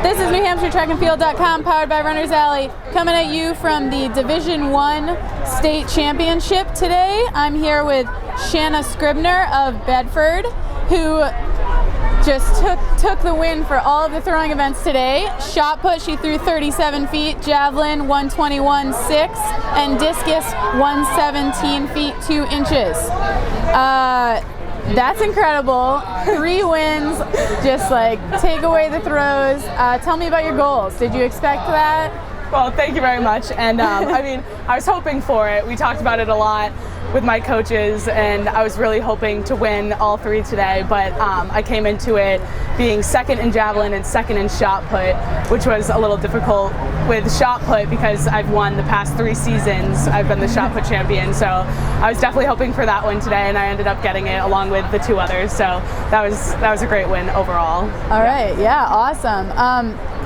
This is NewHampshireTrackandField.com, powered by Runner's Alley, coming at you from the Division I State Championship today. I'm here with Shanna Scribner of Bedford, who just took the win for all of the throwing events today. Shot put, she threw 37 feet, javelin 121.6, and discus 117 feet 2 inches. That's incredible. 3 wins, just like take away the throws. Tell me about your goals. Did you expect that? Well, thank you very much. And I mean, I was hoping for it. We talked about it a lot with my coaches, and I was really hoping to win all 3 today, but I came into it being second in javelin and second in shot put, which was a little difficult with shot put because I've won the past 3 seasons. I've been the shot put champion, so I was definitely hoping for that one today, and I ended up getting it along with the 2 others, so that was a great win overall. All right, yeah, awesome.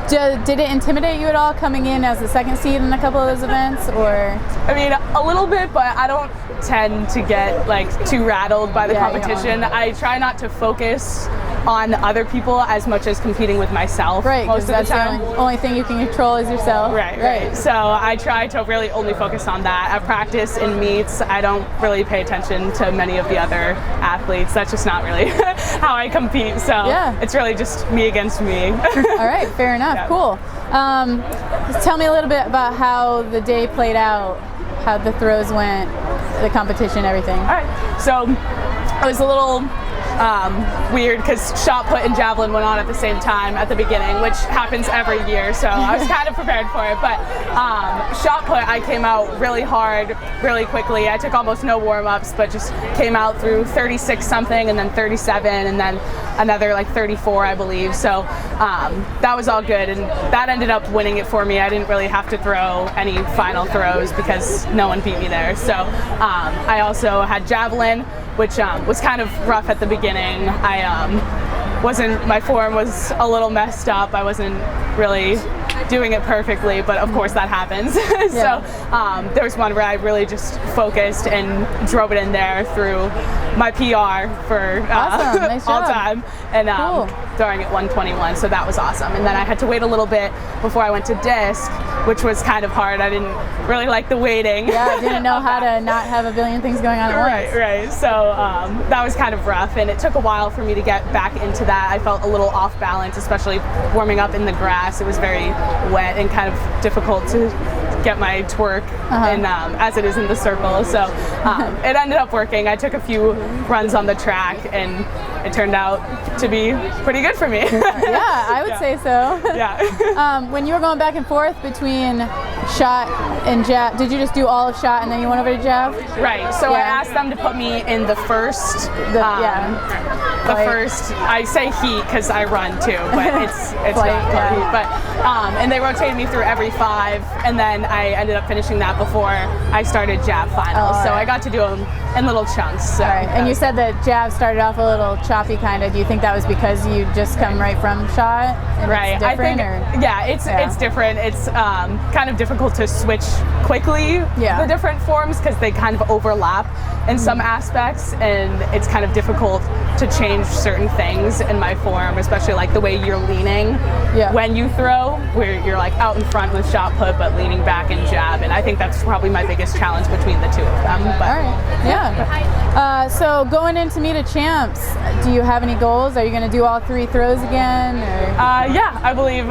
Did it intimidate you at all coming in as the second seed in a couple of those events, or? I mean, a little bit, but I don't tend to get like too rattled by the competition. I try not to focus on other people as much as competing with myself. Right, most of that's the time. The only thing you can control is yourself. Right. So I try to really only focus on that. At practice, in meets, I don't really pay attention to many of the other athletes. That's just not really how I compete. So it's really just me against me. All right, fair enough. Yeah. Cool. Just tell me a little bit about how the day played out, how the throws went, the competition, everything. All right. So it was a little weird because shot put and javelin went on at the same time at the beginning, which happens every year, so I was kind of prepared for it. But shot put, I came out really hard, really quickly. I took almost no warm-ups, but just came out through 36 something and then 37 and then another like 34, I believe. So that was all good, and that ended up winning it for me. I didn't really have to throw any final throws because no one beat me there. So I also had javelin, which was kind of rough at the beginning. My form was a little messed up. I wasn't really doing it perfectly, but of course that happens. So there was one where I really just focused and drove it in there through my PR for awesome. Nice all job. Time, and throwing it 121, so that was awesome. And then I had to wait a little bit before I went to disc, which was kind of hard. I didn't really like the waiting. Yeah, I didn't know how to not have a billion things going on at once. Right. So that was kind of rough, and it took a while for me to get back into that. I felt a little off balance, especially warming up in the grass. It was very wet and kind of difficult to get my twerk and as it is in the circle. So it ended up working. I took a few runs on the track, and it turned out to be pretty good for me. Yeah, I would say so. Yeah. When you were going back and forth between shot and jab, did you just do all of shot and then you went over to jab? Right. So I asked them to put me in the first. The first. I say heat because I run too, but it's not called heat. But and they rotated me through every 5, and then I ended up finishing that before I started jab finals. So I got to do them in little chunks. So. All right. And you said that jab started off a little choppy, kind of. Do you think that was because you just come right from shot? Right. It's different, it's different. It's kind of difficult to switch quickly the different forms because they kind of overlap in some aspects, and it's kind of difficult to change certain things in my form, especially like the way you're leaning when you throw, where you're like out in front with shot put but leaning back in jab, and I think that's probably my biggest challenge between the 2 of them. But, all right. So going into Meet of Champs, do you have any goals? Are you going to do all 3 throws again? Or? I believe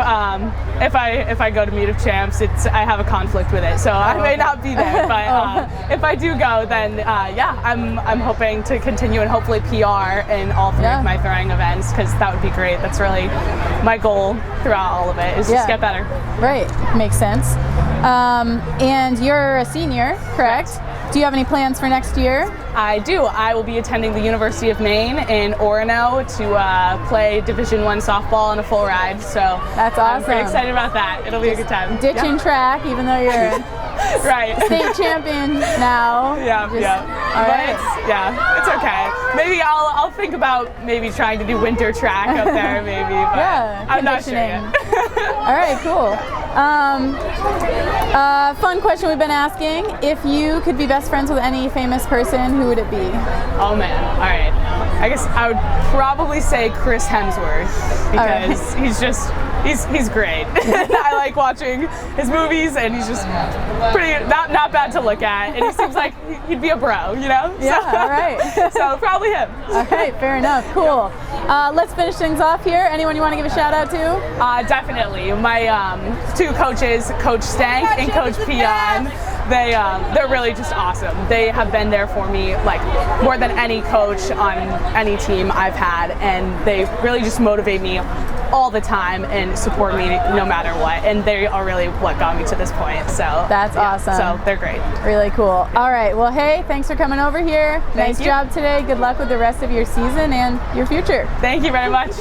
if I go to Meet of Champs, I have a conflict with it, so I may not be there. But if I do go, then I'm hoping to continue and hopefully PR in all 3 of my throwing events, because that would be great. That's really my goal throughout all of it, is just get better. Right, makes sense. And you're a senior, correct? Do you have any plans for next year? I do. I will be attending the University of Maine in Orono to play Division I softball in a full ride. So that's awesome. I'm pretty excited about that. It'll be a good time. Ditching track, even though you're state champion now. All right. It's okay. Maybe I'll think about maybe trying to do winter track up there, maybe. But I'm not sure yet. All right, cool. Fun question we've been asking: if you could be best friends with any famous person, who would it be? Oh man! All right. I guess I would probably say Chris Hemsworth, because he's just He's great. I like watching his movies, and he's just pretty not bad to look at, and he seems like he'd be a bro, you know? Yeah, all right. So probably him. All right, fair enough. Cool. Let's finish things off here. Anyone you want to give a shout out to? Definitely. My two coaches, Coach Stank and Coach Peon, they're really just awesome. They have been there for me like more than any coach on any team I've had, and they really just motivate me all the time and support me no matter what, and they are really what got me to this point. So that's awesome. So they're great. Really cool. All right, well, hey, thanks for coming over here. Nice job today. Good luck with the rest of your season and your future. Thank you very much.